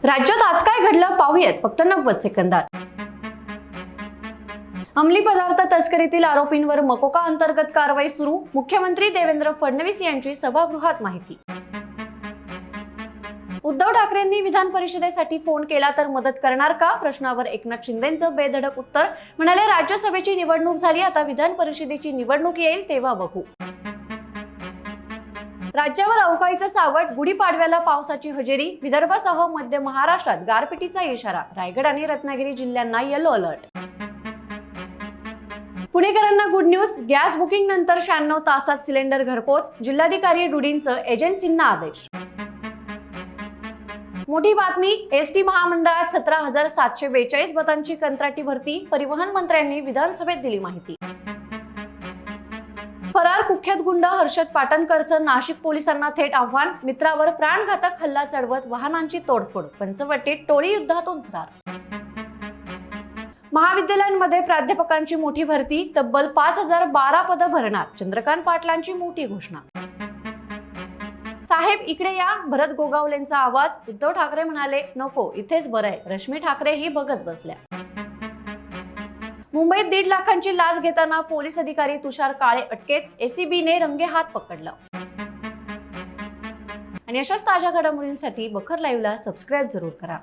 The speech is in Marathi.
राज्यात आज काय घडलं पाहूयात फक्त 90 सेकंदात। अंमली पदार्थ तस्करीतील आरोपींवर मकोका अंतर्गत कारवाई सुरू, मुख्यमंत्री देवेंद्र फडणवीस यांची सभागृहात माहिती। उद्धव ठाकरेंनी विधान परिषदेसाठी फोन केला तर मदत करणार का प्रश्नावर एकनाथ शिंदेंचं बेधडक उत्तर, म्हणाले राज्यसभेची निवडणूक झाली, आता विधान परिषदेची निवडणूक येईल तेव्हा बघू। राज्यावर अवकाळीचं सावट, गुढीपाडव्याला पावसाची हजेरी, विदर्भासह मध्य महाराष्ट्रात गारपिटीचा इशारा, रायगड आणि रत्नागिरी जिल्ह्यांना येलो अलर्ट। पुणेकरांना गुड न्यूज, गॅस बुकिंग नंतर 96 तासात सिलेंडर घरपोच, जिल्हाधिकारी डुडींचं एजन्सींना आदेश। मोठी बातमी, एसटी महामंडळात 17,742 पदांची कंत्राटी भरती, परिवहन मंत्र्यांनी विधानसभेत दिली माहिती। फरार कुख्यात गुंड हर्षद पाटणकरचं नाशिक पोलिसांना थेट आव्हान, मित्रावर प्राणघातक हल्ला चढवत वाहनांची तोडफोड, पंचवटीत टोळी युद्धातून फरार। महाविद्यालयांमध्ये प्राध्यापकांची मोठी भरती, तब्बल 5,012 पदं भरणार, चंद्रकांत पाटलांची मोठी घोषणा। साहेब इकडे या, भरत गोगावलेंचा आवाज, उद्धव ठाकरे म्हणाले नको इथेच बरंय, रश्मी ठाकरेही बघत बसल्या। मुंबईत 1.5 लाखांची लाच घेताना पोलीस अधिकारी तुषार काळे अटकेत, एसीबीने रंगेहात पकडलं। आणि अशाच ताज्या घडामोडींसाठी बखर लाईव्हला सबस्क्राईब जरूर करा।